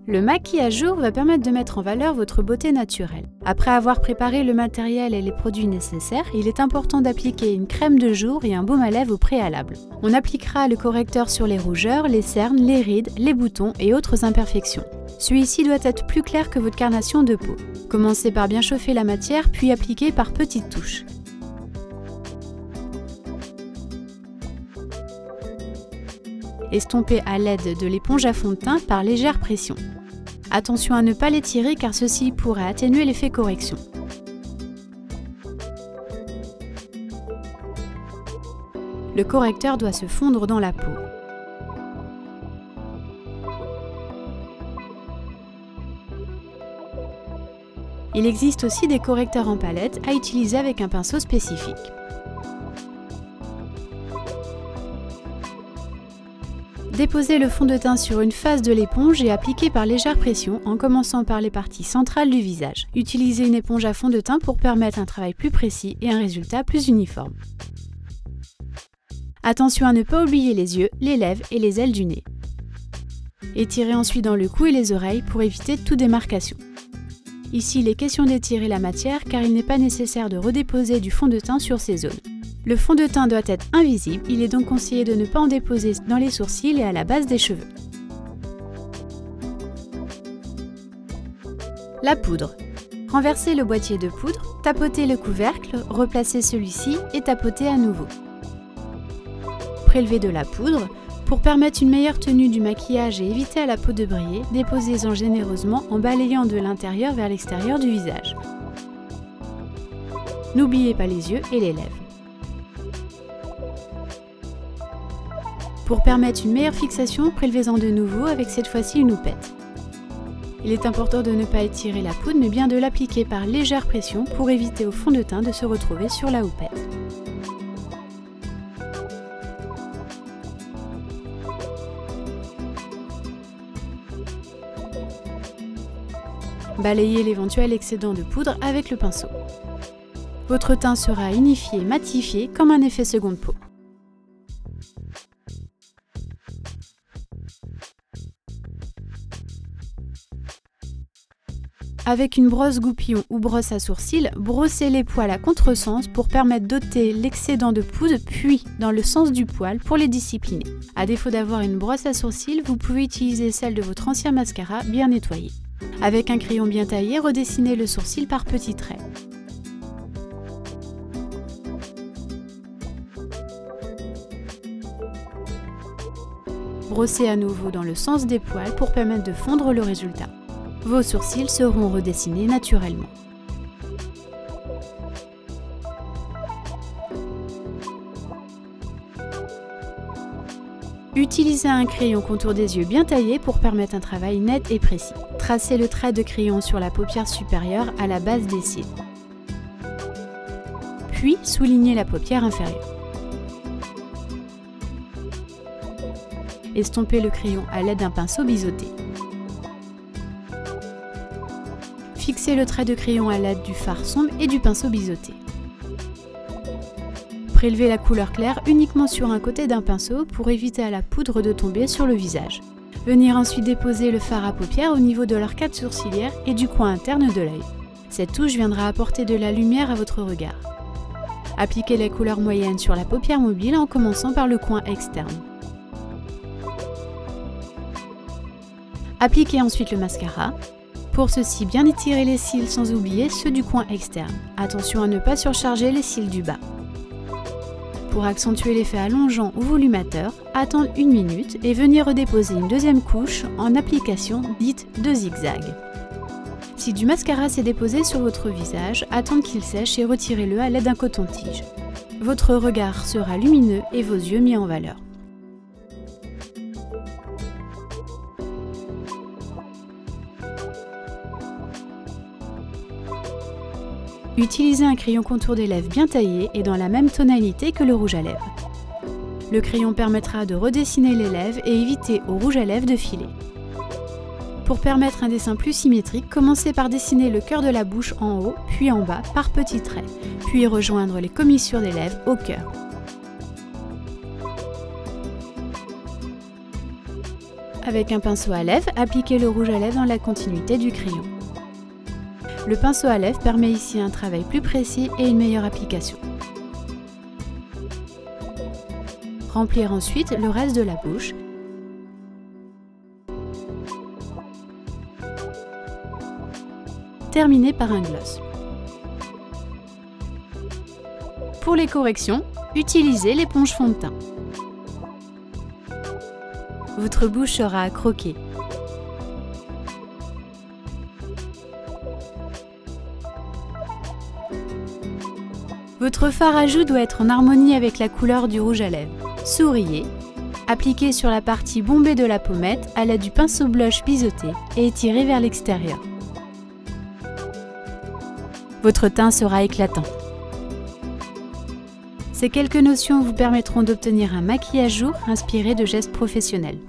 Le maquillage jour va permettre de mettre en valeur votre beauté naturelle. Après avoir préparé le matériel et les produits nécessaires, il est important d'appliquer une crème de jour et un baume à lèvres au préalable. On appliquera le correcteur sur les rougeurs, les cernes, les rides, les boutons et autres imperfections. Celui-ci doit être plus clair que votre carnation de peau. Commencez par bien chauffer la matière, puis appliquez par petites touches. Estompez à l'aide de l'éponge à fond de teint par légère pression. Attention à ne pas l'étirer car ceci pourrait atténuer l'effet correction. Le correcteur doit se fondre dans la peau. Il existe aussi des correcteurs en palette à utiliser avec un pinceau spécifique. Déposez le fond de teint sur une face de l'éponge et appliquez par légère pression en commençant par les parties centrales du visage. Utilisez une éponge à fond de teint pour permettre un travail plus précis et un résultat plus uniforme. Attention à ne pas oublier les yeux, les lèvres et les ailes du nez. Étirez ensuite dans le cou et les oreilles pour éviter toute démarcation. Ici, il est question d'étirer la matière car il n'est pas nécessaire de redéposer du fond de teint sur ces zones. Le fond de teint doit être invisible, il est donc conseillé de ne pas en déposer dans les sourcils et à la base des cheveux. La poudre. Renversez le boîtier de poudre, tapotez le couvercle, replacez celui-ci et tapotez à nouveau. Prélevez de la poudre. Pour permettre une meilleure tenue du maquillage et éviter à la peau de briller, déposez-en généreusement en balayant de l'intérieur vers l'extérieur du visage. N'oubliez pas les yeux et les lèvres. Pour permettre une meilleure fixation, prélevez-en de nouveau avec cette fois-ci une houppette. Il est important de ne pas étirer la poudre mais bien de l'appliquer par légère pression pour éviter au fond de teint de se retrouver sur la houppette. Balayez l'éventuel excédent de poudre avec le pinceau. Votre teint sera unifié et matifié comme un effet seconde peau. Avec une brosse goupillon ou brosse à sourcils, brossez les poils à contresens pour permettre d'ôter l'excédent de poudre puis dans le sens du poil pour les discipliner. À défaut d'avoir une brosse à sourcils, vous pouvez utiliser celle de votre ancien mascara bien nettoyé. Avec un crayon bien taillé, redessinez le sourcil par petits traits. Brossez à nouveau dans le sens des poils pour permettre de fondre le résultat. Vos sourcils seront redessinés naturellement. Utilisez un crayon contour des yeux bien taillé pour permettre un travail net et précis. Tracez le trait de crayon sur la paupière supérieure à la base des cils. Puis soulignez la paupière inférieure. Estompez le crayon à l'aide d'un pinceau biseauté. Fixez le trait de crayon à l'aide du fard sombre et du pinceau biseauté. Prélevez la couleur claire uniquement sur un côté d'un pinceau pour éviter à la poudre de tomber sur le visage. Venir ensuite déposer le fard à paupières au niveau de l'arcade sourcilière et du coin interne de l'œil. Cette touche viendra apporter de la lumière à votre regard. Appliquez la couleur moyenne sur la paupière mobile en commençant par le coin externe. Appliquez ensuite le mascara. Pour ceci, bien étirer les cils sans oublier ceux du coin externe. Attention à ne pas surcharger les cils du bas. Pour accentuer l'effet allongeant ou volumateur, attendre 1 minute et venir redéposer une deuxième couche en application dite de zigzag. Si du mascara s'est déposé sur votre visage, attendre qu'il sèche et retirez-le à l'aide d'un coton-tige. Votre regard sera lumineux et vos yeux mis en valeur. Utilisez un crayon contour des lèvres bien taillé et dans la même tonalité que le rouge à lèvres. Le crayon permettra de redessiner les lèvres et éviter au rouge à lèvres de filer. Pour permettre un dessin plus symétrique, commencez par dessiner le cœur de la bouche en haut, puis en bas par petits traits, puis rejoindre les commissures des lèvres au cœur. Avec un pinceau à lèvres, appliquez le rouge à lèvres dans la continuité du crayon. Le pinceau à lèvres permet ici un travail plus précis et une meilleure application. Remplir ensuite le reste de la bouche. Terminer par un gloss. Pour les corrections, utilisez l'éponge fond de teint. Votre bouche sera à croquer. Votre fard à joues doit être en harmonie avec la couleur du rouge à lèvres. Souriez, appliquez sur la partie bombée de la pommette à l'aide du pinceau blush biseauté et étirez vers l'extérieur. Votre teint sera éclatant. Ces quelques notions vous permettront d'obtenir un maquillage jour inspiré de gestes professionnels.